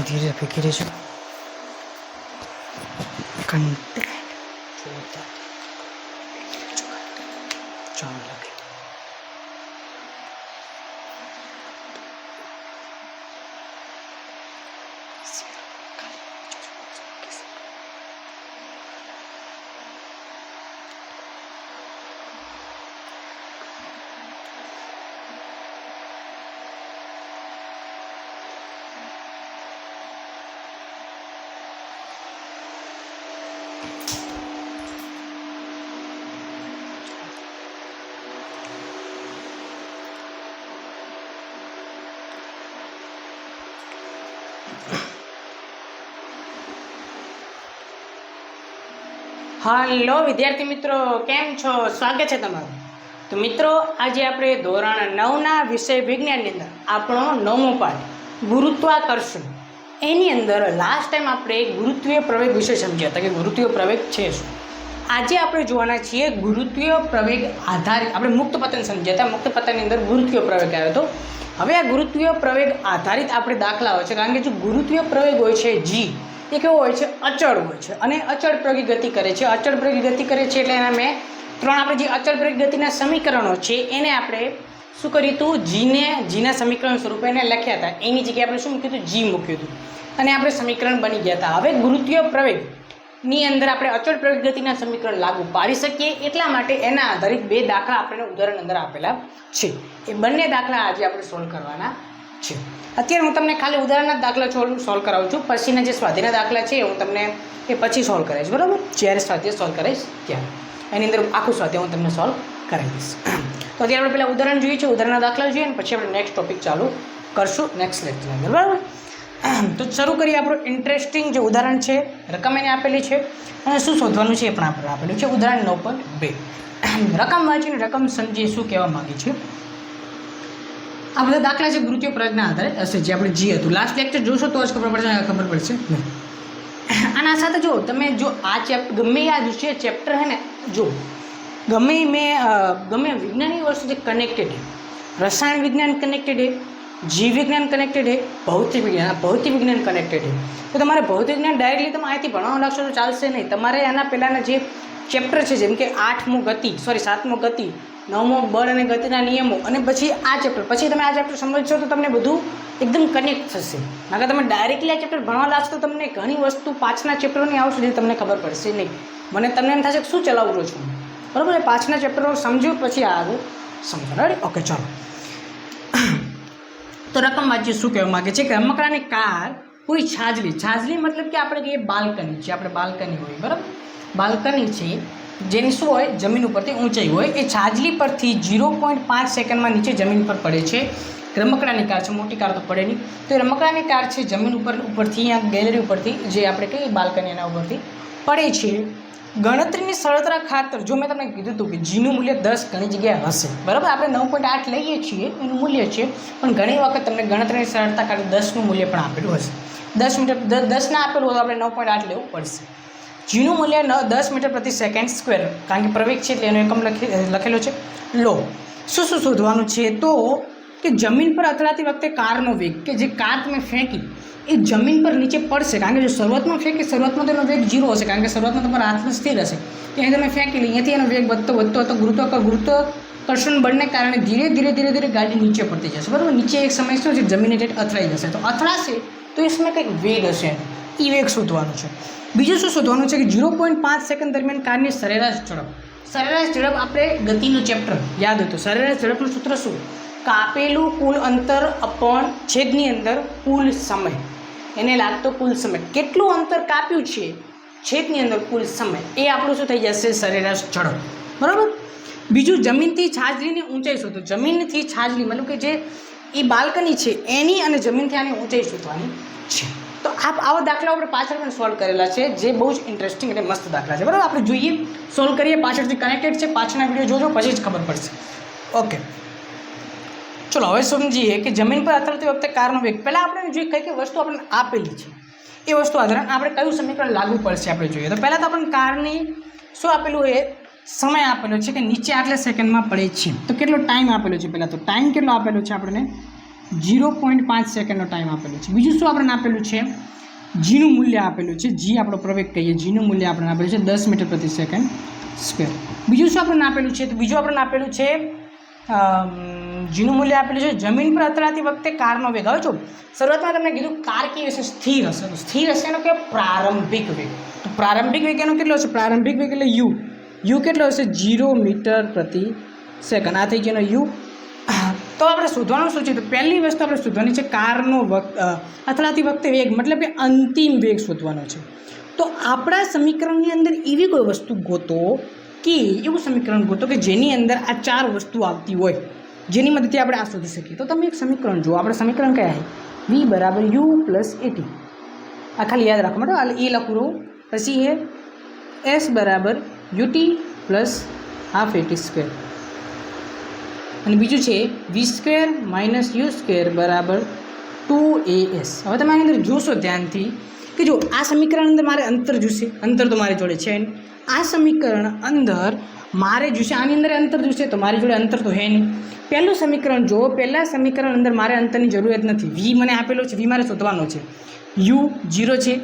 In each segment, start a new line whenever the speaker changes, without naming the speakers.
धीरे फेंकी रही कंटेंट चांद लगे
हेलो विद्यार्थी मित्रों केम छो स्वागत है तमारू। तो मित्रों आज आपणे धोरण 9 ना विषय विज्ञान ની અંદર આપણો નવમો પાઠ ગુરુત્વાકર્ષણ એની અંદર લાસ્ટ ટાઈમ આપણે ગુરુત્વીય પ્રવેગ વિશે સમજ્યા હતા કે ગુરુત્વીય પ્રવેગ છે શું। આજે આપણે જોવાના છીએ ગુરુત્વીય પ્રવેગ આધારિત આપણે મુક્ત પતન સમજ્યા હતા। મુક્ત પતનની અંદર ગુરુત્વીય પ્રવેગ આવ્યો હતો। હવે આ ગુરુત્વીય પ્રવેગ આધારિત આપણે દાખલા હોય છે કારણ કે જો ગુરુત્વીય પ્રવેગ હોય છે જી એ કેવો હોય છે અચળ હોય છે અને અચળ પ્રવેગી ગતિ કરે છે। અચળ પ્રવેગી ગતિ કરે છે એટલે એના મેં ત્રણ આપણે જે અચળ પ્રવેગી ગતિના સમીકરણો છે એને આપણે શું કર્યું હતું જીના સમીકરણ સ્વરૂપે એને લખ્યા હતા। એની જગ્યાએ આપણે શું મૂક્યું હતું જી મૂક્યું હતું અને આપણે સમીકરણ બની ગયા હતા। હવે ગુરુત્વીય પ્રવેગની અંદર આપણે અચળ પ્રવેગી ગતિના સમીકરણ લાગુ પાડી શકીએ એટલા માટે એના આધારિત બે દાખલા આપણે ઉદાહરણ અંદર આપેલા છે। એ બંને દાખલા આજે આપણે સોલ્વ કરવાના છે। અત્યારે હું તમને ખાલી ઉદાહરણના દાખલા સોલ્વ કરાવું છું, પછીના જે સ્વાધ્યાયના દાખલા છે હું તમને એ પછી સોલ્વ કરાવીશ, બરાબર? જ્યારે સ્વાધ્યાય સોલ્વ કરાવીશ ત્યારે એની અંદર આખું સ્વાધ્યાય હું તમને સોલ્વ કરાવીશ। તો અત્યારે આપણે પહેલાં ઉદાહરણ જોઈએ છે, ઉદાહરણના દાખલા જોઈએ અને પછી આપણે નેક્સ્ટ ટોપિક ચાલુ કરશું નેક્સ્ટ લેક્ચરની અંદર, બરાબર? તો શરૂ કરીએ। આપણું ઇન્ટરેસ્ટિંગ જે ઉદાહરણ છે રકમ એને આપેલી છે અને શું શોધવાનું છે એ પણ આપણે આપેલું છે। ઉદાહરણ 9.2 રકમ વાંચીને રકમ સમજીએ શું કહેવા માગીએ છીએ। આ બધા દાખલા છે ગુરુત્વીય પ્રયોગના આધારે હશે જે આપણે જી હતું લાસ્ટ લેક્ચર જોશો તો જ ખબર પડશે નહીં। આના સાથે જો તમે જો આ ગમે આ દૃશ્ય ચેપ્ટર હે ને જો ગમે વિજ્ઞાનની વસ્તુ જે કનેક્ટેડ है, रसायन विज्ञान कनेक्टेड है, जीव विज्ञान कनेक्टेड है, भौतिक विज्ञान कनेक्टेड है। तो તમારે ભૌતિક વિજ્ઞાન ડાયરેક્ટલી તમે અહીંથી ભણવા લાગશો તો ચાલશે નહીં। તમારે આના પહેલાંના જે ચેપ્ટર છે જેમ કે 7મો ગતિ 9મો બળ અને ગતિના નિયમો અને પછી આ ચેપ્ટર પછી તમે આ ચેપ્ટર સમજશો તો તમને બધું એકદમ કનેક્ટ થશે। નકર તમે ડાયરેક્ટલી આ ચેપ્ટર ભણવા લાગશો તો તમને ઘણી વસ્તુ પાછના ચેપ્ટરોની આવશે જે તમને ખબર પડશે નહીં। તમને એમ થશે કે શું ચલાવું રહ્યો છું, બરાબર? એ પાછના ચેપ્ટરો સમજો પછી આ આગળ સમજો, રાઈટ? ઓકે, ચાલો। તો રકમ વાંચીએ શું કહેવા માગે છે કે રમકડાની કાર કોઈ છાજલી મતલબ કે આપણે કહીએ બાલ્કની છે, આપણે બાલ્કની હોય, બરાબર? બાલ્કની છે જેની શું હોય જમીન ઉપરથી ઊંચાઈ હોય, એ છાજલી પરથી 0.5 સેકન્ડમાં નીચે જમીન પર પડે છે। રમકડાની કાર છે, મોટી કાર તો પડે નહીં, તો એ રમકડાની કાર છે જમીન ઉપરથી અહીંયા ગેલેરી ઉપરથી જે આપણે કહીએ બાલ્કની એના ઉપરથી પડે છે। ગણતરીની સરળતા ખાતર જો મેં તમને કીધું હતું કે જીનું મૂલ્ય 10 ઘણી જગ્યાએ હશે, બરાબર? આપણે 9.8 લઈએ છીએ એનું મૂલ્ય છે પણ ઘણી વખત તમને ગણતરીની સરળતા ખાતર 10નું મૂલ્ય પણ આપેલું હશે। 10 ના આપેલું હોય તો આપણે 9.8 લેવું પડશે। જીનું મૂલ્ય 10 મીટર પ્રતિ સેકન્ડ સ્ક્વેર કારણ કે પ્રવેગ છે એટલે એનો એકમ લખેલો છે લો। શું શોધવાનું છે તો કે જમીન પર અથડાતી વખતે કારનો વેગ કે જે કાર તમે ફેંકી એ જમીન પર નીચે પડશે કારણ કે જો શરૂઆતમાં ફેંકી શરૂઆતમાં તો એનો વેગ 0 હશે કારણ કે શરૂઆતમાં તમારા હાથમાં સ્થિર હશે, તો અહીં તમે ફેંકી લે અહીંયાથી એનો વેગ વધતો ગુરુત્વાકર્ષણ બળને કારણે ધીરે ગાડી નીચે પડતી જશે, બરાબર? નીચે એક સમય શું છે જમીનની રેટ અથડાઈ જશે, તો અથડાશે તો એ સમય કંઈક વેગ હશે, એ વેગ શોધવાનું છે। બીજું શું શોધવાનું છે કે 0.5 સેકન્ડ દરમિયાન કારની સરેરાશ ઝડપ આપણે ગતિનું ચેપ્ટર યાદ હતું। સરેરાશ ઝડપનું સૂત્ર શું? કાપેલું કુલ અંતર અપોન છેદની અંદર કુલ સમય, એને લાગતો કુલ સમય, કેટલું અંતર કાપ્યું છે છેદની અંદર કુલ સમય, એ આપણું શું થઈ જશે સરેરાશ ઝડપ, બરાબર? બીજું જમીનથી છાજલીની ઊંચાઈ શોધો। જમીનથી છાજલી મતલબ કે જે એ બાલ્કની છે એની અને જમીનથી આની ઊંચાઈ શોધવાની છે। તો આવા દાખલાઓ આપણે પાછળ પણ સોલ્વ કરેલા છે જે બહુ જ ઇન્ટરેસ્ટિંગ અને મસ્ત દાખલા છે, બરાબર? આપણે જોઈએ સોલ્વ કરીએ, પાછળથી કનેક્ટેડ છે, પાછળના વિડીયો જોજો પછી જ ખબર પડશે। ઓકે, ચલો હવે સમજીએ કે જમીન પર અથડાતી વખતે કારનો વેગ। પહેલાં આપણે જોઈએ કઈ વસ્તુ આપણને આપેલી છે એ વસ્તુ આધારે આપણે કયું સમીકરણ લાગુ પડશે આપણે જોઈએ। તો પહેલાં તો આપણને કારની શું આપેલું હોય સમય આપેલો છે કે નીચે આટલા સેકન્ડમાં પડે છે. તો કેટલો ટાઈમ આપેલો છે? પહેલાં તો ટાઈમ કેટલો આપેલો છે આપણને? 0.5 સેકન્ડનો ટાઈમ આપેલો છે. બીજું શું આપણને આપેલું છે? જીનું મૂલ્ય આપેલું છે. જી આપણો પ્રવેગ કહીએ, જીનું મૂલ્ય આપણને આપેલું છે 10 મીટર પ્રતિ સેકન્ડ સ્ક્વેર. બીજું શું આપણને આપેલું છે? તો બીજું આપણને આપેલું છે જીનું મૂલ્ય આપેલું છે જમીન પર અથડાતી વખતે કારનો વેગ. હવે જો શરૂઆતમાં તમને કીધું કાર કેવી હશે? સ્થિર હશે. તો સ્થિર હશે એનો કે પ્રારંભિક વેગ. તો પ્રારંભિક વેગ એનો કેટલો હશે? પ્રારંભિક વેગ એટલે યુ. યુ કેટલો હશે? 0 મીટર પ્રતિ સેકન્ડ. આ થઈ ગયો યુ. તો આપણે શોધવાનું શું છે? તો પહેલી વસ્તુ આપણે શોધવાની છે કારનો અથડાતી વખતે વેગ, મતલબ કે અંતિમ વેગ શોધવાનો છે. તો આપણા સમીકરણની અંદર એવી કોઈ વસ્તુ ગોતો કે એવું સમીકરણ ગોતો કે જેની અંદર આ 4 વસ્તુ આવતી હોય, જેની મદદથી આપણે આ શોધી શકીએ. તો તમે એક સમીકરણ જુઓ. આપણે સમીકરણ કયા છે? v બરાબર u પ્લસ at. આ ખાલી યાદ રાખવા માટે એ લખું રહું. પછી એ s બરાબર ut plus half at square. અને બીજું છે વી સ્ક્વેર માઇનસ યુ સ્ક્વેર બરાબર 2as. હવે તમે આની અંદર જોશો ધ્યાનથી કે જો આ સમીકરણ અંદર મારે અંતર જોશે. અંતર તો મારી જોડે છે. આ સમીકરણ અંદર મારે જોશે, આની અંદર અંતર જોશે, તો મારી જોડે અંતર તો હે નહીં. પહેલું સમીકરણ જો, પહેલાં સમીકરણ અંદર મારે અંતરની જરૂરિયાત નથી. વી મને આપેલો છે, વી મારે શોધવાનો છે. યુ 0 છે,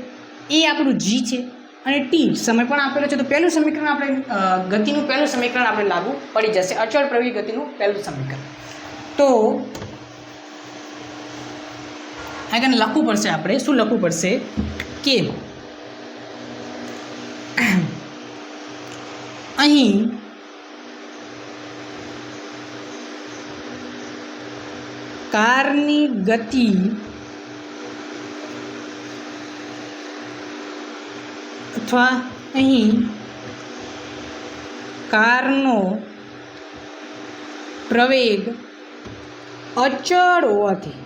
એ આપણું જી છે, અને ટી સમય પણ આપેલો છે. તો પહેલું સમીકરણ આપણે ગતિનું પહેલું સમીકરણ આપણે લાગુ પડી જશે. અચળ પ્રવેગી ગતિનું પહેલું સમીકરણ. તો આગળ લખવું પડશે. આપણે શું લખવું પડશે કે અહીં કારની ગતિ અથવા અહીં કારનો પ્રવેગ અચળ હોવાથી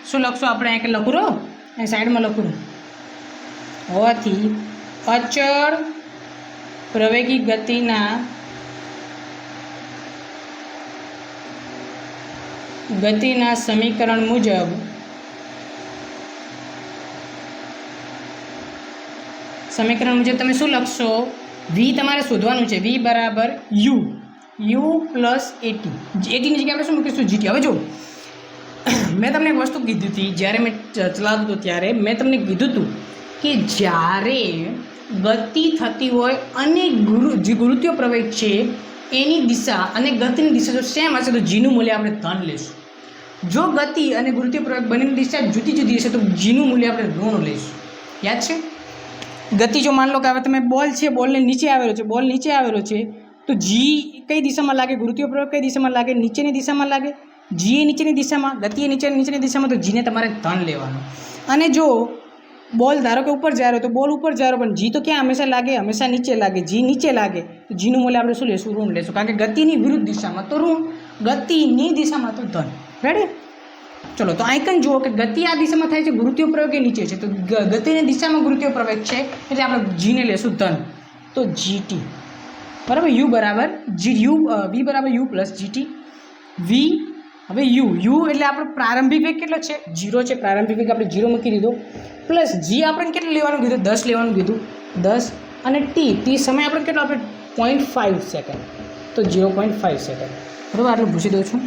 શું લખશું આપણે? અહીં લખું રહો, અહીં સાઈડમાં લખું હોવાથી અચળ પ્રવેગી ગતિના સમીકરણ મુજબ તમે શું લખશો? વી તમારે શોધવાનું છે. વી બરાબર યુ પ્લસ એટીની જગ્યાએ આપણે શું મૂકીશું? જીટી. હવે જો મેં તમને એક વસ્તુ કીધી હતી જ્યારે મેં ચલાવતું હતું ત્યારે મેં તમને કીધું હતું કે જ્યારે ગતિ થતી હોય અને જે ગુરુત્વીય પ્રવેગ છે એની દિશા અને ગતિની દિશા જો સેમ હશે તો જીનું મૂલ્ય આપણે ધન લઈશું. જો ગતિ અને ગુરુત્વીય પ્રવેગ બંનેની દિશા જુદી જુદી હશે તો જીનું મૂલ્ય આપણે ઋણ લઈશું. યાદ છે? ગતિ જો માન લો કે હવે તમે બોલ છે, બોલને નીચે આવેલો છે, બોલ નીચે આવેલો છે, તો જી કઈ દિશામાં લાગે? ગુરુત્વીય પ્રવેગ કઈ દિશામાં લાગે? નીચેની દિશામાં લાગે. જી એ નીચેની દિશામાં, ગતિ એ નીચેની દિશામાં, તો જીને તમારે ધન લેવાનું. અને જો બોલ ધારો કે ઉપર જાય તો બોલ ઉપર જાય, પણ જી તો ક્યાં હંમેશા લાગે? હંમેશા નીચે લાગે. જી નીચે લાગે તો જીનું મૂલ્ય આપણે શું લેશું? ઋણ લેશું. કારણ કે ગતિની વિરુદ્ધ દિશામાં તો ઋણ, ગતિની દિશામાં તો ધન. રેડી? ચલો તો આઈકન જુઓ કે ગતિ આ દિશામાં થાય છે, ગુરુત્વીય પ્રવેગ એ નીચે છે, તો ગતિની દિશામાં ગુરુત્વીય પ્રવેગ છે એટલે આપણે જીને લેશું ધન. તો જીટી બરાબર યુ બરાબર વી બરાબર યુ પ્લસ જીટી. વી હવે યુ એટલે આપણો પ્રારંભિક વેગ કેટલો છે? 0 છે. પ્રારંભિક વેગ આપણે 0 મૂકી દીધો. પ્લસ જી આપણે કેટલું લેવાનું કીધું? 10 લેવાનું કીધું. 10 અને ટી સમય આપણે કેટલો? આપણે 0.5 સેકન્ડ. તો 0.5 સેકન્ડ. બરાબર, આટલું પૂછી દઉં છું.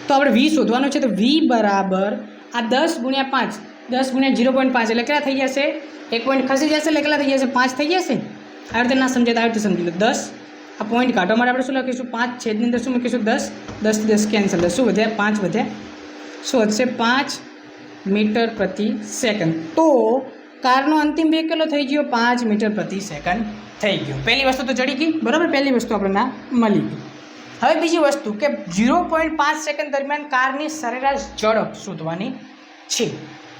તો આપણે વી શોધવાનું છે. તો વી બરાબર આ 10 ગુણ્યા 5, 10 ગુણ્યા 0.5 એટલે કેટલા થઈ જશે? 1 પોઈન્ટ ખસી જશે એટલે કેટલા થઈ જશે? 5 થઈ જશે. આવી રીતે ના સમજાય તો આવી રીતે સમજી લો. 10 આ પોઈન્ટ કાઢવા માટે આપણે શું લખીશું? 5 છેદની અંદર શું મૂકીશું? 10 10 થી 10 કેન્સલ. શું વધ્યા? 5 વધ્યા. શું વધશે? 5 મીટર પ્રતિ સેકન્ડ. તો કારનો અંતિમ વેગ કેટલો થઈ ગયો? 5 મીટર પ્રતિ સેકન્ડ થઈ ગયો. પહેલી વસ્તુ તો ચડી ગઈ. બરાબર, પહેલી વસ્તુ આપણે ના મળી ગઈ. હવે બીજી વસ્તુ કે 0.5 સેકન્ડ દરમિયાન કારની સરેરાશ ઝડપ શોધવાની છે.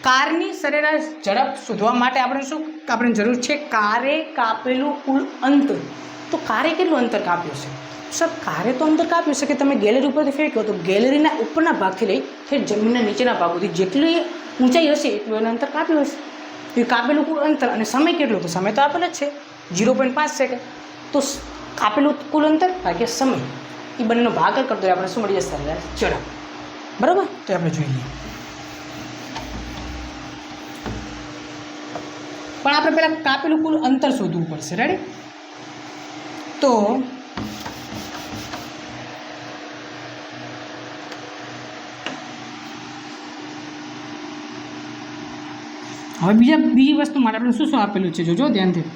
કારની સરેરાશ ઝડપ શોધવા માટે આપણે જરૂર છે કારે કાપેલું કુલ અંતર. તો કારે કેટલું અંતર કાપ્યું છે? સર કારે તો અંતર કાપ્યું છે કે તમે ગેલેરી ઉપરથી ફેંક્યો તો ગેલેરીના ઉપરના ભાગથી લઈ ઠેઠ જમીનના નીચેના ભાગ સુધી જેટલી ઊંચાઈ હશે એટલું એનું અંતર કાપ્યું હશે. એ કાપેલું કુલ અંતર અને સમય કેટલો? તો સમય તો આપેલો જ છે 0.5 સેકન્ડ. તો કાપેલું કુલ અંતર ભાગ્યા સમય એ બંનેનો ભાગાકાર કરતો હોય આપણે શું મળી જશે? સરેરાશ ઝડપ. બરાબર, તો આપણે જોઈ લઈએ. પણ આપણે પહેલાં કાપેલું કુલ અંતર શોધવું પડશે. રેડી? તો હવે બીજી વસ્તુ માટે આપણે શું આપેલું છે જોજો ધ્યાનથી.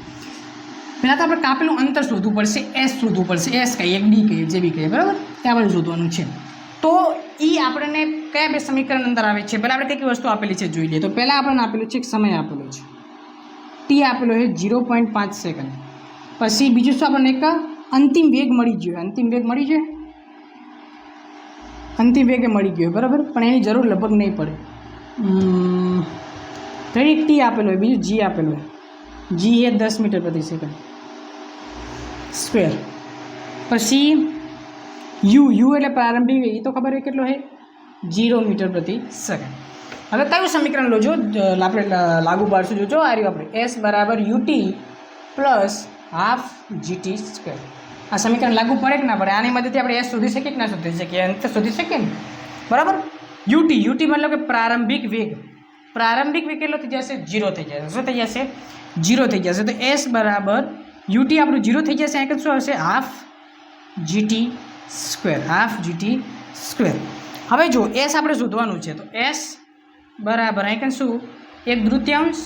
પહેલાં તો આપણે કાપેલું અંતર શોધવું પડશે, એસ શોધવું પડશે. એસ કહીએ, ડી કહીએ, જે બી કહીએ, બરાબર, ત્યાં આપણે શોધવાનું છે. તો એ આપણને કયા બે સમીકરણ અંદર આવે છે? પહેલાં આપણે કઈ વસ્તુ આપેલી છે જોઈ લઈએ. તો પહેલાં આપણને આપેલું છે એક સમય આપેલો છે, ટી આપેલો છે 0.5 સેકન્ડ. પછી બીજું શું આપણને એક અંતિમ વેગ મળી ગયો. અંતિમ વેગ મળી ગયો, અંતિમ વેગે મળી ગયો, બરાબર, પણ એની જરૂર લગભગ નહીં પડે. એક ટી આપેલો હોય, બીજું જી આપેલું હોય. જી એ 10 મીટર પ્રતિ સેકન્ડ સ્ક્વેર. પછી યુ એટલે પ્રારંભિક વેગ, એ તો ખબર હોય કેટલો છે, 0 મીટર પ્રતિ સેકન્ડ. હવે કયું સમીકરણ લો જો આપણે લાગુ પાડશું? જોજો આ રહ્યું આપણે એસ બરાબર UT plus half GT square. આ સમીકરણ લાગુ પડે કે ના પડે? આની મદદથી આપણે એસ શોધી શકીએ કે ના શોધી શકીએ? અંતર શોધી શકીએ ને, બરાબર. યુટી મતલબ કે પ્રારંભિક વેગ. પ્રારંભિક વેગ કેટલો થઈ જશે? 0 થઈ જશે. શું થઈ જશે? 0 થઈ જશે. તો એસ બરાબર યુટી આપણું 0 થઈ જશે. અહીં શું આવશે? Half GT square. Half GT square. હવે જો એસ આપણે શોધવાનું છે, તો એસ બરાબર અહીં શું? 1/3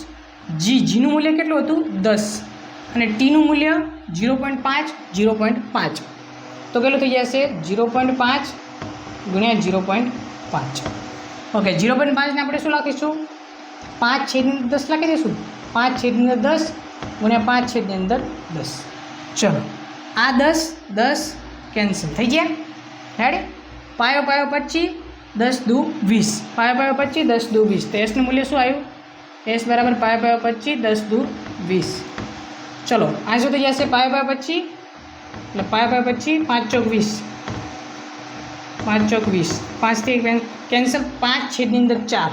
જીનું મૂલ્ય કેટલું હતું? 10, અને ટીનું મૂલ્ય 0.5. તો કેટલું થઈ જશે? 0.5 ગુણ્યા 0.5. ઓકે, 0.5 ને આપણે શું લખીશું? 5/10 લખી દઈશું. 5/10 ગુણ્યા 5/10. ચલો, આ 10 કેન્સલ થઈ ગયા. રેડી? પાયો 25, 10 દુ 20. પાયો 25, 10 દુ 20. તો એસનું મૂલ્ય શું આવ્યું? એસ બરાબર પાયો 25, 10 દુ 20. ચલો, આ શું થઈ જશે? પાયો 25 એટલે પાયો 25, 5 ચોક 20. 5 ચોક 20. 5 થી કેન્સલ. 5/4.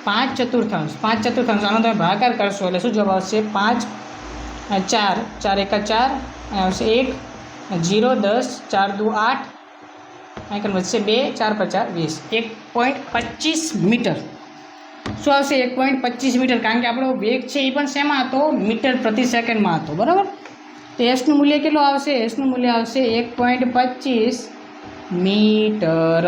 5/4. 5/4. આનો તમે ભાગાકાર કરશો એટલે શું જવાબ આવશે? 5 4 4 એકા 4, અહીં આવશે 1 0 10 4 દુ 8, અહીં વધશે 2 4 5 20. 1.25 મીટર. શું આવશે? 1.25 મીટર. કારણ કે આપણો વેગ છે એ પણ શેમાં હતો? મીટર પ્રતિ સેકન્ડમાં હતો, બરાબર. તો એસનું મૂલ્ય કેટલું આવશે? એસનું મૂલ્ય આવશે 1.25 મીટર.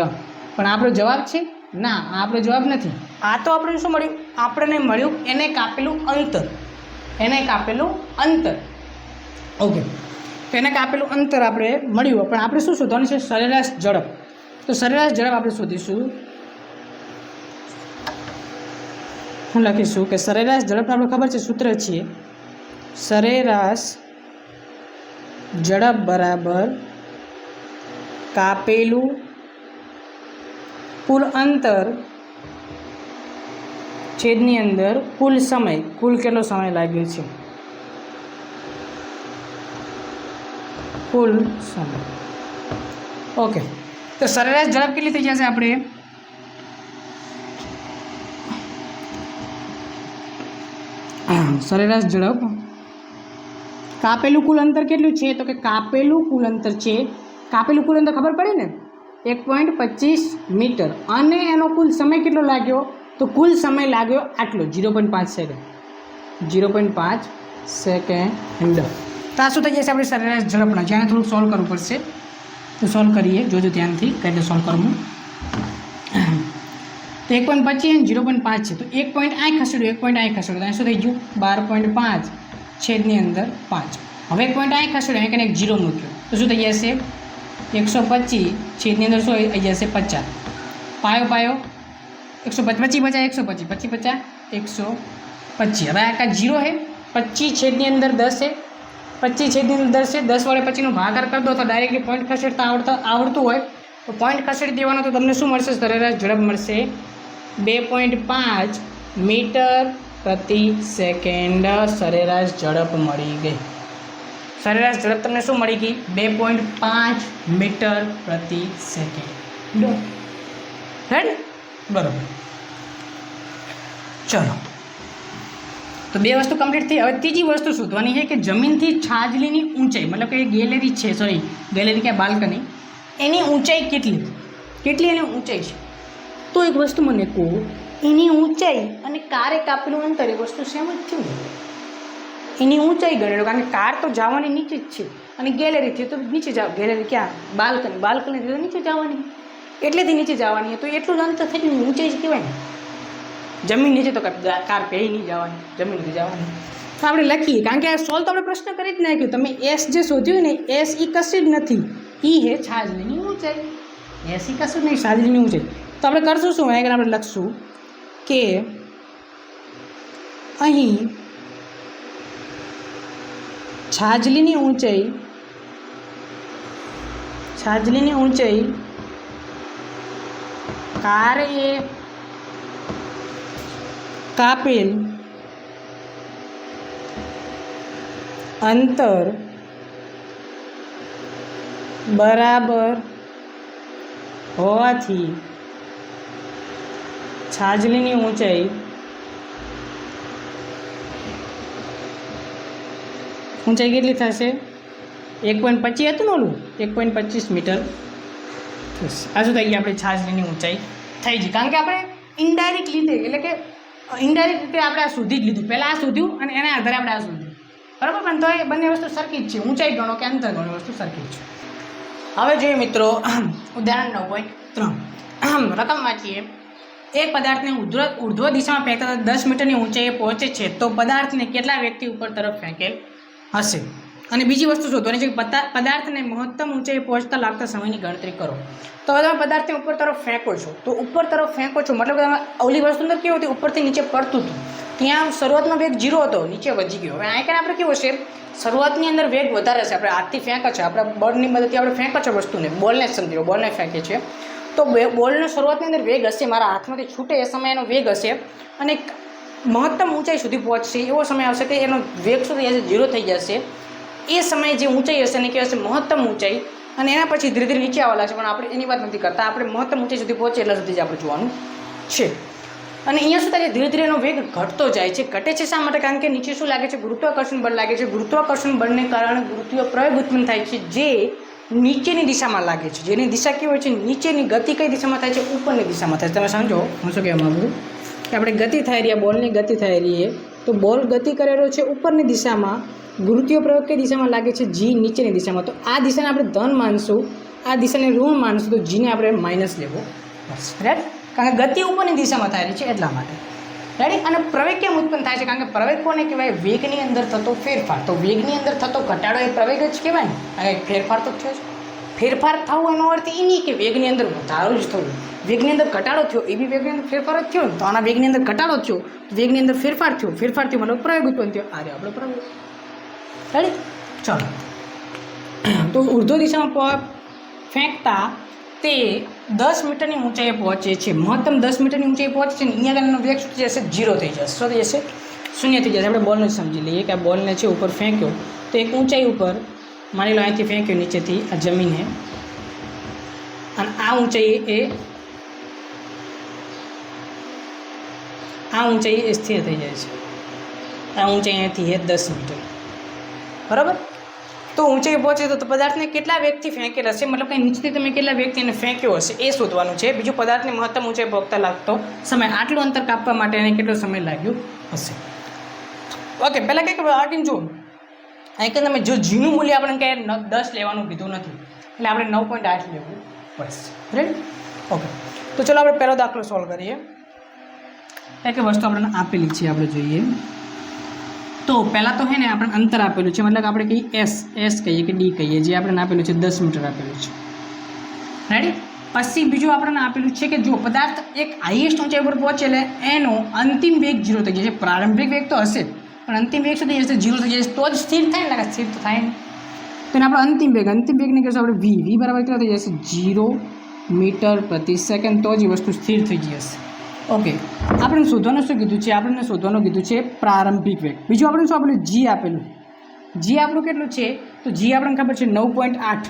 પણ આપણો જવાબ છે? ના, આપણો જવાબ નથી. આ તો આપણને શું મળ્યું? આપણને મળ્યું એને કાપેલું અંતર. એને કાપેલું અંતર. ઓકે, તો એને કાપેલું અંતર આપણે મળ્યું. પણ આપણે શું શોધવાનું છે? સરેરાશ ઝડપ. તો સરેરાશ ઝડપ આપણે શોધીશું. લખીશું કે સરેરાશ ઝડપ આપણે ખબર છે, સૂત્ર છે સરેરાશ ઝડપ બરાબર કાપેલું કુલ અંતર છેદની અંદર કુલ સમય. કુલ કેટલો સમય લાગ્યો છે? કુલ સમય. ઓકે, તો સરેરાશ ઝડપ કેટલી થઈ જશે? આપણે સરેરાશ ઝડપ કાપેલું કુલ અંતર કેટલું છે? તો કે કાપેલું કુલ અંતર છે, કાપેલું કુલ અંતર ખબર પડી ને, 1.25 મીટર. અને એનો કુલ સમય કેટલો લાગ્યો? તો કુલ સમય લાગ્યો આટલો, 0.5 સેકન્ડ. 0.5 સેકન્ડ. તો આ શું થઈ જશે? આપણે સરેરાશ ઝડપના. જ્યાં થોડુંક સોલ્વ કરવું પડશે, તો સોલ્વ કરીએ. જોજો ધ્યાનથી કઈ રીતે સોલ્વ કરવું. તો 1.25 અને 0.5 છે, તો 1 પોઈન્ટ અહીં ખસેડ્યું, 1 પોઈન્ટ અહીં ખસેડ્યું, તો શું થઈ ગયું? 12.5 છેદની અંદર 5. હવે 1 પોઈન્ટ અહીં ખસેડ્યું, અહીં કંઈક 0 મૂક્યો, તો શું થઈ જશે? 125 છેદની અંદર શું આવી જશે? 50. પાયો 125 125 125. હવે આ કાંઈ 0 છે, 25 છેદની અંદર 10 છે, 25 છેદની અંદર 10 છે. 10 વડે 25નો ભાગાકાર કરી દો તો ડાયરેક્ટલી પોઈન્ટ ખસેડતા આવડતું હોય તો પોઈન્ટ ખસેડી દેવાનો. તો તમને શું મળશે? સરેરાશ ઝડપ મળશે 2.5 મીટર પ્રતિ સેકન્ડ. સરેરાશ ઝડપ મળી ગઈ. સરેરાશ ઝડપ તમને શું મળી ગઈ? 2.5 મીટર પ્રતિ સેકન્ડ. રાઈટ? બરાબર. ચલો, તો બે વસ્તુ કમ્પ્લીટ થઈ. હવે ત્રીજી વસ્તુ શોધવાની છે કે જમીનથી છાજલીની ઊંચાઈ, મતલબ કે ગેલેરી છે, ગેલેરી કે બાલ્કની, એની ઊંચાઈ કેટલી એની ઊંચાઈ છે. તો એક વસ્તુ મને કહો, એની ઊંચાઈ અને કારે કાપેલું અંતર એ વસ્તુ સેમ જ થયું ને? એની ઊંચાઈ ગણેલો, કારણ કે કાર તો જવાની નીચે જ છે અને ગેલેરીથી તો નીચે જાવ. ગેલેરી ક્યાં? બાલ્કનીથી તો નીચે જવાની, એટલેથી નીચે જવાની. તો એટલું જ અંતર થઈ ગયું, ઊંચાઈ જ કહેવાય ને. જમીન નીચે તો કાર પહેરી નહીં જવાની, જમીન નીચે જવાની. તો આપણે લખીએ, કારણ કે આ સોલ્વ તો આપણે પ્રશ્ન કરી જ નાખ્યું. તમે એસ જે શોધ્યું ને, એસ એ કશું જ નથી, એ હે છાજલીની ઊંચાઈ. એસ એ કશું જ નહીં, છાજલીની ઊંચાઈ. તો આપણે કરશું શું? આગળ આપણે લખશું કે અહીં છાજલીની ઊંચાઈ કારે કાપેલ અંતર બરાબર હોવાથી છાજલીની ઊંચાઈ કેટલી થશે? 1.25 હતું ને ઓલું, 1.25 મીટર થશે. આ શું થઈ ગઈ? આપણે છાજલીની ઊંચાઈ થઈ ગઈ, કારણ કે આપણે ઇનડાયરેક્ટ લીધે, એટલે કે ઇનડાયરેક્ટ રીતે આપણે આ શોધી જ લીધું. પહેલાં આ શોધ્યું અને એના આધારે આપણે આ શોધ્યું, બરાબર. પણ તો એ બંને વસ્તુ સરખી જ છે, ઊંચાઈ ગણો કે અંતર ગણો, વસ્તુ સરખી જ છે. હવે જોઈએ મિત્રો, ઉદાહરણ 9.3 રકમ વાંચીએ. એક પદાર્થને ઉર્ધ્વ દિશામાં ફેંકતા 10 મીટરની ઊંચાઈએ પહોંચે છે, તો પદાર્થને કેટલા વ્યક્તિ ઉપર તરફ ફેંકેલ હશે? અને બીજી વસ્તુ શોધવાની છે કે પદાર્થને મહત્તમ ઊંચાઈએ પહોંચતા લાગતા સમયની ગણતરી કરો. તો હવે તમે પદાર્થને ઉપર તરફ ફેંકો છો, તો ઉપર તરફ ફેંકો છો મતલબ કે તમે ઓલી વસ્તુ અંદર કેવું હતું, ઉપરથી નીચે પડતું હતું. ત્યાં શરૂઆતનો વેગ 0 હતો, નીચે વધી ગયો. હવે આ આપણે કેવું છે, શરૂઆતની અંદર વેગ વધારે છે, આપણે હાથથી ફેંકે છે, આપણે બળની મદદથી આપણે ફેંકે છે વસ્તુને, બોલને સમજી લો, બોલને ફેંકે છે. તો બોલનો શરૂઆતની અંદર વેગ હશે, મારા હાથમાંથી છૂટે એ સમયનો વેગ હશે, અને મહત્તમ ઊંચાઈ સુધી પહોંચશે એવો સમય આવશે કે એનો વેગ શું થઈ જશે? 0 થઈ જશે. એ સમયે જે ઊંચાઈ હશે એને કહેવાશે મહત્તમ ઊંચાઈ, અને એના પછી ધીરે ધીરે નીચે આવવા લાગશે. પણ આપણે એની વાત નથી કરતા, આપણે મહત્તમ ઊંચાઈ સુધી પહોંચે એટલા સુધી જ આપણે જોવાનું છે. અને અહીંયા શું થાય છે? ધીરે ધીરે એનો વેગ ઘટતો જાય છે. ઘટે છે શા માટે? કારણ કે નીચે શું લાગે છે? ગુરુત્વાકર્ષણ બળ લાગે છે. ગુરુત્વાકર્ષણ બળને કારણે ગુરુત્વીય પ્રયોગ ઉત્પન્ન થાય છે, જે નીચેની દિશામાં લાગે છે. જેની દિશા કેવી હોય છે? નીચેની ગતિ કઈ દિશામાં થાય છે? ઉપરની દિશામાં થાય છે. તમે સમજો હું શું કહેવા માગું કે આપણે ગતિ થઈ રહી, બોલની ગતિ થઈ રહી છે, તો બોલ ગતિ કરેલો છે ઉપરની દિશામાં, ગુરુત્વીય પ્રયોગ કઈ દિશામાં લાગે છે? જી નીચેની દિશામાં. તો આ દિશાને આપણે ધન માનશું, આ દિશાને ઋણ માનશું, તો જીને આપણે માઇનસ લેવો બસ, રાઈટ. કારણ કે ગતિ ઉપરની દિશામાં થાય રહી છે એટલા માટે, રાઈટ. અને પ્રવેગ કેમ ઉત્પન્ન થાય છે? કારણ કે પ્રવેગ કોને કહેવાય? વેગની અંદર થતો ફેરફાર. તો વેગની અંદર થતો ઘટાડો એ પ્રવેગ જ કહેવાય ને. અને ફેરફાર તો થયો છે. ફેરફાર થવો એનો અર્થ એ નહીં કે વેગની અંદર વધારો જ થયો, વેગની અંદર ઘટાડો થયો, એ બી વેગની અંદર ફેરફાર જ થયો. તો આના વેગની અંદર ઘટાડો થયો, વેગની અંદર ફેરફાર થયો મતલબ પ્રયોગ ઉત્પન્ન થયો. આ આપણો પ્રયોગ, રાઈટ. ચાલો, તો ઉર્ધ્વ દિશામાં ફેંકતા તે 10 મીટરની ઊંચાઈએ પહોંચે છે, મહત્તમ 10 મીટરની ઊંચાઈએ પહોંચે છે ને અહીંયા આગળ એનો વેગ શું થઈ જશે? 0 થઈ જશે. શું થઈ જશે? 0 થઈ જશે. આપણે બોલને સમજી લઈએ કે આ બોલને છે ઉપર ફેંક્યો, તો એક ઊંચાઈ ઉપર માની લો અહીંથી ફેંક્યો નીચેથી આ જમીને, અને આ ઊંચાઈ એ સ્થિર થઈ જાય છે. આ ઊંચાઈ અહીંયાથી છે 10 મીટર, બરાબર. તો ઊંચાઈ પહોંચે તો પદાર્થને કેટલા વેગથી ફેંકેલ હશે, મતલબ કે નીચેથી તમે કેટલા વેગથી એને ફેંક્યો હશે એ શોધવાનું છે. બીજું પદાર્થને મહત્તમ ઊંચાઈ પહોંચતા લાગતો સમય, આટલું અંતર કાપવા માટે એને કેટલો સમય લાગ્યો હશે. ઓકે, પહેલાં કંઈક આર્ટિન જો અહીં કે તમે જો જીનું મૂલ્ય આપણે કંઈ 10 લેવાનું કીધું નથી, એટલે આપણે 9.8 લેવું પડશે, રાઈટ. ઓકે, તો ચલો આપણે પહેલો દાખલો સોલ્વ કરીએ. એક વસ્તુ આપણને આપેલી છે, આપણે જોઈએ. તો પહેલાં તો હે ને આપણે અંતર આપેલું છે, મતલબ આપણે કહીએ એસ કહીએ કે ડી કહીએ, જે આપણને આપેલું છે 10 મીટર આપેલું છે, રાઈટ. પછી બીજું આપણને આપેલું છે કે જો પદાર્થ એક હાઈએસ્ટ ઊંચાઈ પર પહોંચે એટલે એનો અંતિમ વેગ 0 થઈ જશે. પ્રારંભિક વેગ તો હશે પણ અંતિમ વેગ શું થઈ જશે? 0 થઈ જશે. તો જ સ્થિર થાય ને, સ્થિર તો થાય ને. તો એને આપણે અંતિમ વેગને કહીશું આપણે વી બરાબર કેટલો થઈ જશે? 0 મીટર પ્રતિ સેકન્ડ. તો જ એ વસ્તુ સ્થિર થઈ જશે. ઓકે, આપણે શોધવાનું શું કીધું છે? આપણને શોધવાનું કીધું છે પ્રારંભિક વેગ. બીજું આપણે શું આપેલું? જી આપેલું. જી આપણું કેટલું છે? તો જી આપણને ખબર છે 9.8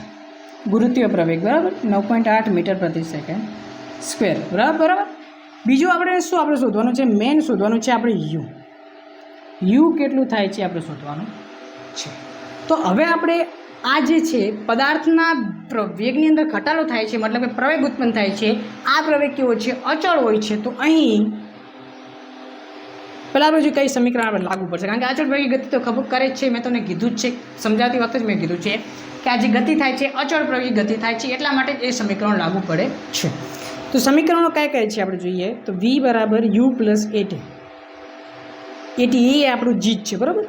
ગુરુત્વીય પ્રવેગ, બરાબર. 9.8 મીટર પ્રતિ સેકન્ડ સ્ક્વેર, બરાબર. બીજું આપણે શું આપણે શોધવાનું છે? મેન શોધવાનું છે આપણે યુ કેટલું થાય છે આપણે શોધવાનું છે. તો હવે આપણે આ જે છે પદાર્થના વેગની અંદર ઘટાડો થાય છે, મતલબ કે પ્રવેગ ઉત્પન્ન થાય છે. આ પ્રવેગ કેવો છે? અચળ હોય છે. તો અહીં પહેલાં આપણે કઈ સમીકરણ આપણે લાગુ પડશે, કારણ કે અચળ પ્રવેગી ગતિ તો ખબર કરે જ છે. મેં તમને કીધું જ છે, સમજાવતી વખતે જ મેં કીધું છે કે આ જે ગતિ થાય છે અચળ પ્રવેગી ગતિ થાય છે, એટલા માટે જ એ સમીકરણ લાગુ પડે છે. તો સમીકરણો કયા કયા છે આપણે જોઈએ તો v બરાબર u પ્લસ at. at એ આપણું g છે, બરાબર.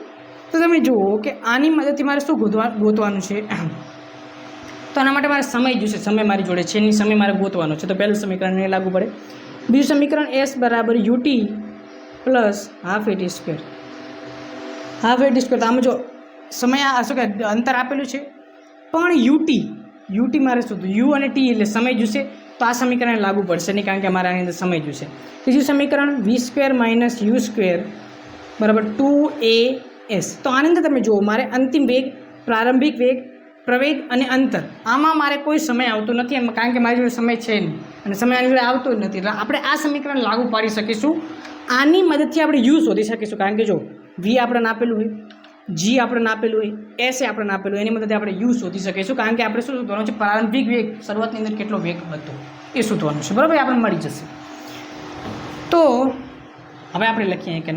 તો તમે જુઓ કે આની મદદથી મારે શું ગોતવાનું છે, તો આના માટે મારે સમય જોઈશે. સમય મારી જોડે છે, એની સમય મારે ગોતવાનો છે. તો પહેલું સમીકરણ એ લાગુ પડે. બીજું સમીકરણ s બરાબર ut plus half at square. Half at square તો આમાં જો સમય શું કે અંતર આપેલું છે, પણ ut મારે શું u અને t એટલે સમય જોઈશે. તો આ સમીકરણ લાગુ પડશે નહીં, કારણ કે મારે આની અંદર સમય જોઈશે. ત્રીજું સમીકરણ v square minus u square બરાબર 2as. તો આની અંદર તમે જુઓ મારે અંતિમ વેગ, પ્રારંભિક વેગ, પ્રવેગ અને અંતર, આમાં મારે કોઈ સમય આવતો નથી, કારણ કે મારી જોડે સમય છે નહીં અને સમય આની જોડે આવતો જ નથી. એટલે આપણે આ સમીકરણ લાગુ પાડી શકીશું. આની મદદથી આપણે યુ શોધી શકીશું, કારણ કે જો વી આપણને આપેલું હોય, જી આપણને આપેલું હોય, એસ એ આપણને આપેલું હોય, એની મદદથી આપણે યુ શોધી શકીશું. કારણ કે આપણે શું શોધવાનું છે? પ્રારંભિક વેગ, શરૂઆતની અંદર કેટલો વેગ હતો એ શોધવાનું છે, બરાબર. આપણે મળી જશે. તો હવે આપણે લખીએ કે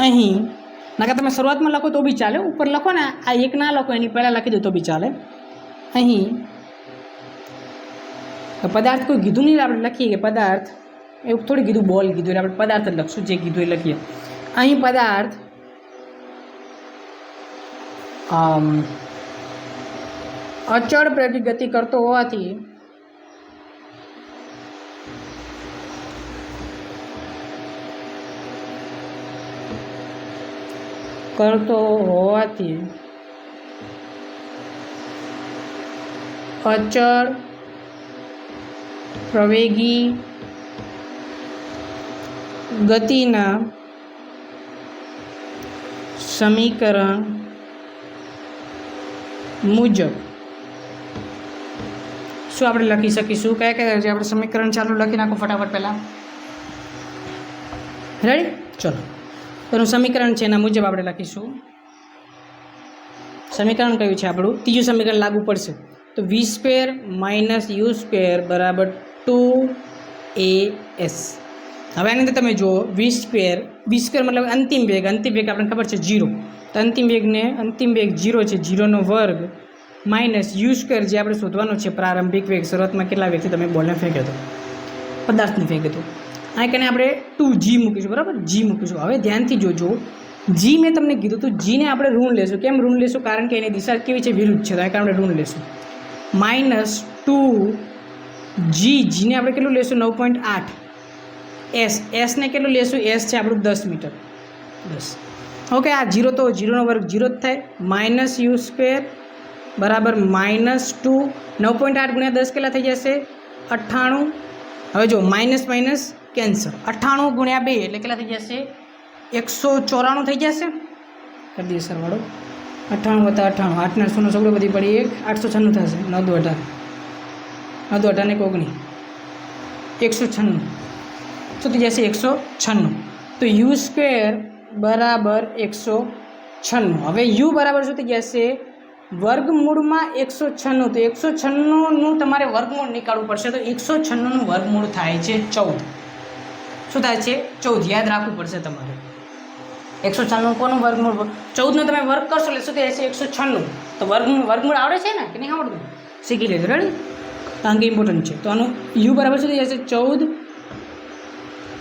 અહીં નાકા તમે શરૂઆતમાં લખો તો બી ચાલે, ઉપર લખો ને આ એક ના લખો, એની પહેલાં લખી દો તો બી ચાલે. અહીં પદાર્થ કોઈ કીધું નહીં, આપણે લખીએ કે પદાર્થ, એવું થોડી કીધું બોલ કીધું, એટલે આપણે પદાર્થ જ લખશું, જે કીધું એ લખીએ. અહીં પદાર્થ અચળ પ્રવેગી ગતિ કરતો હોવાથી અચળ પ્રવેગી ગતિના સમીકરણ મુજબ શું આપણે લખી શકીશું? કયા કયા છે આપણે સમીકરણ? ચાલુ લખી નાખો ફટાફટ પહેલાં. રેડી? ચલો, એનું સમીકરણ છે એના મુજબ આપણે લખીશું. સમીકરણ કયું છે આપણું? ત્રીજું સમીકરણ લાગુ પડશે. તો વી સ્ક્વેર માઇનસ યુ સ્ક્વેર બરાબર 2as. હવે આની અંદર તમે જુઓ વી સ્ક્વેર મતલબ અંતિમ વેગ આપણને ખબર છે 0. તો અંતિમ વેગ 0 છે, 0નો વર્ગ માઇનસ યુ સ્ક્વેર જે આપણે શોધવાનો છે પ્રારંભિક વેગ, શરૂઆતમાં કેટલા વેગથી તમે બોલને ફેંક્યો હતો, પદાર્થને ફેંક્યો હતો. આ કને આપણે 2g મૂકીશું, બરાબર. g મૂકીશું. હવે ધ્યાનથી જોજો, g મેં તમને કીધું હતું, જીને આપણે ઋણ લેશું. કેમ ઋણ લેશું? કારણ કે એની દિશા કેવી છે? વિરુદ્ધ છે, તો આ આપણે ઋણ લેશું. માઇનસ 2g, જીને આપણે કેટલું લેશું? 9.8. એસને કેટલું લેશું? એસ છે આપણું 10 મીટર, 10. ઓકે, આ 0 તો 0નો વર્ગ 0 જ થાય. માઇનસ યુ સ્ક્વેર બરાબર માઇનસ 2, 9.8 ગુણ્યા 10 કેટલા થઈ જશે? 98. હવે જો માઇનસ કેન્સલ, 98 ગુણ્યા 2 એટલે કેટલા થઈ જશે? 194 થઈ જશે. કરી દઈએ સરવાળો. 98 વત્તા 98, 8 ને 100 નો સગડો બધી પડી 1, 896 થશે. 9 દુ 18, 9 દુ 18 ને 19, 196. શું થઈ જશે? 196. તો યુ સ્ક્વેર બરાબર 196. હવે યુ બરાબર શું થઈ જશે? વર્ગમૂળમાં 196. તો 196નું તમારે વર્ગમૂળ નીકાળવું પડશે. તો 196નું વર્ગમૂળ થાય છે 14. શું થાય છે? 14. યાદ રાખવું પડશે તમારે. 196 કોનું વર્ગમૂળ? 14નો તમે વર્ગ કરશો એટલે શું થઈ જશે? 196. તો વર્ગમૂળ આવડે છે ને કે નહીં આવડતું? શીખી લેજો. રેડી? કારણ કે ઇમ્પોર્ટન્ટ છે. તો આનું યુ બરાબર શું થઈ જશે? 14.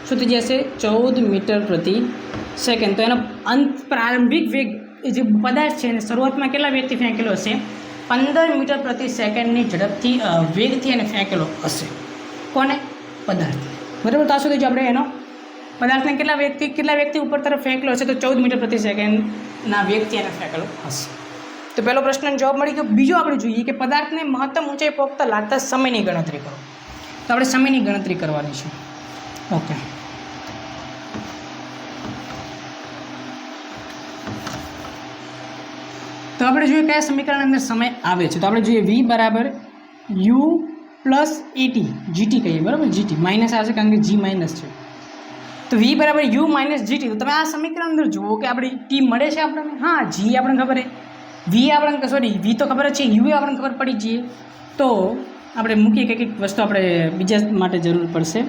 શું થઈ જશે? 14 મીટર પ્રતિ સેકન્ડ. તો એનો પ્રારંભિક વેગ જે પદાર્થ છે એને શરૂઆતમાં કેટલા વેગથી ફેંકેલો હશે? 15 મીટર પ્રતિ સેકન્ડની ઝડપથી વેગથી એને ફેંકેલો હશે. કોને? પદાર્થ. બરાબર. તો આ સુધી જો આપણે એનો પદાર્થને કેટલા વેગથી ઉપર તરફ ફેંકેલો હશે? તો 14 મીટર પ્રતિ સેકન્ડના વેગથી એને ફેંકેલો હશે. તો પહેલો પ્રશ્નનો જવાબ મળી ગયો. બીજો આપણે જોઈએ કે પદાર્થને મહત્તમ ઊંચાઈ પહોંચતા લાગતા સમયની ગણતરી કરો. તો આપણે સમયની ગણતરી કરવાની છે. ઓકે, તો આપણે જોઈએ કયા સમીકરણ અંદર સમય આવે છે. તો આપણે જોઈએ v બરાબર u પ્લસ એટી, જીટી કહીએ, બરાબર. જીટી માઇનસ આવશે કારણ કે જી માઇનસ છે. તો v બરાબર u માઇનસ જીટી. તો તમે આ સમીકરણ અંદર જુઓ કે આપણે ટી મળે છે આપણને. હા, જી આપણને ખબર છે, વી આપણને સોરી વી તો ખબર જ છે, યુ આપણને ખબર પડી જઈએ તો આપણે મૂકીએ કે કંઈક વસ્તુ આપણે બીજા માટે જરૂર પડશે.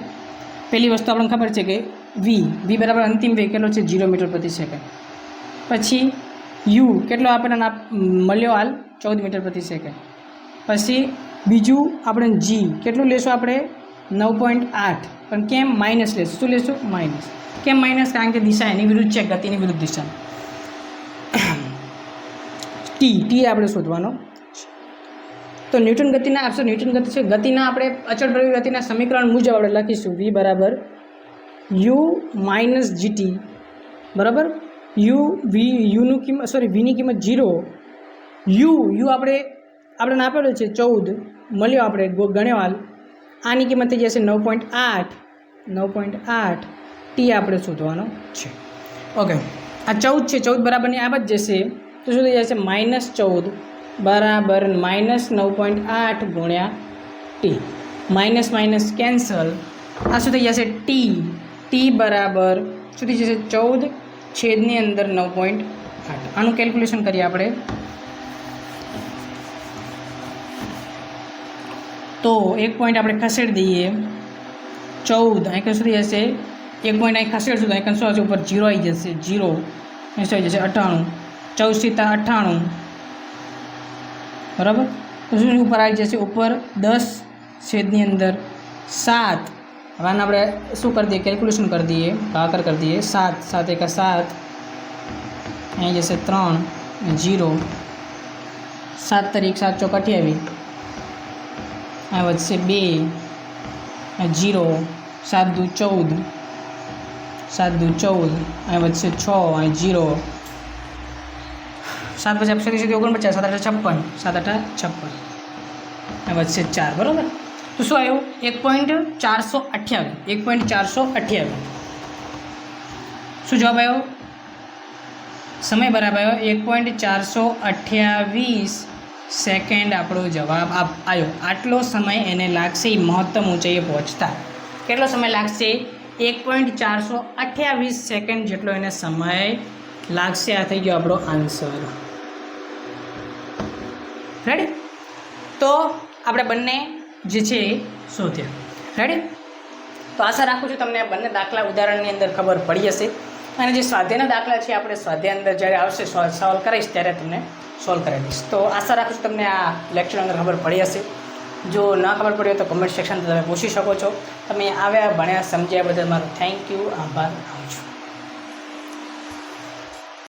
પહેલી વસ્તુ આપણને ખબર છે કે વી બરાબર અંતિમ વેગ કેટલો છે 0 મીટર પ્રતિ સેકન્ડ. પછી યુ કેટલો આપણને મળ્યો હાલ 14 મીટર પ્રતિ સેકન્ડ. પછી બીજું આપણે જી કેટલું લેશું આપણે 9.8, પણ કેમ માઇનસ લેશું? શું લેશું? માઇનસ. કેમ માઇનસ? કારણ કે દિશા એની વિરુદ્ધ છે, ગતિની વિરુદ્ધ દિશા. ટી આપણે શોધવાનો. તો ન્યૂટન ગતિના આપણે અચળ પ્રવેગ ગતિના સમીકરણ મુજબ આપણે લખીશું વી બરાબર યુ માઇનસ જીટી બરાબર. યુનું કિંમત વીની કિંમત 0, યુ આપણે આપેલું છે 14 મળ્યો, આપણે ગણ્યો હાલ. આની કિંમત થઈ જશે 9.8. ટી આપણે શોધવાનો છે. ઓકે, આ 14 છે, 14 બરાબરની આ જ જશે તો શું થઈ જશે? -14 બરાબર -9.8 ગુણ્યા ટી. Minus cancel. આ શું થઈ જશે? ટી બરાબર શું થઈ જશે? 14 છેદની અંદર 9.8. આનું કેલ્ક્યુલેશન કરીએ આપણે તો 1 પોઈન્ટ આપણે ખસેડી દઈએ. 14 અહીં શું થઈ જશે? 1 પોઈન્ટ અહીં ખસેડશું તો અહીં શું આવશે? ઉપર 0 આવી જશે. 0 અહીં શું આવી જશે? 98. 14 સીતા 98 બરાબર. તો શું ઉપર આવી જશે? ઉપર 10 છેદની અંદર 7. હવે આને આપણે શું કરી દઈએ? કેલ્ક્યુલેશન કરી દઈએ, ભાગાકાર કરી દઈએ. 7 1 7 અહીં જશે 3 0 7 તારીખ 7 ચોક 28 આ વધશે 2 0 7 દુ 14 7 દુ 14 અહીં વધશે 6 અહીં 0 7 પછી 49 7 8 56 7 8 56 અહીં વધશે 4 બરાબર. તો શું આવ્યું? 1.428. શું જવાબ આવ્યો? સમય બરાબર આવ્યો 1.428 સેકન્ડ આપણો જવાબ આવ્યો. આટલો સમય એને લાગશે એ મહત્તમ ઊંચાઈએ પહોંચતા. કેટલો સમય લાગશે? 1.428 સેકન્ડ જેટલો એને સમય લાગશે. આ થઈ ગયો આપણો આન્સર. રેડી? તો આપણે બંને જે છે એ શોધ્યા. રેડી? તો આશા રાખું છું તમને આ બંને દાખલા ઉદાહરણની અંદર ખબર પડી હશે. અને જે સ્વાધ્યાયના દાખલા છે આપણે સ્વાધ્યાય અંદર જ્યારે આવશે સોલ્વ કરીશ ત્યારે તમને સોલ્વ કરાવીશ. તો આશા રાખું છું તમને આ લેક્ચર અંદર ખબર પડી હશે. જો ના ખબર પડી હોય તો કમેન્ટ સેક્શન તમે પૂછી શકો છો. તમે આવ્યા ભણ્યા સમજ્યા બદલ મારો થેન્ક યુ, આભાર.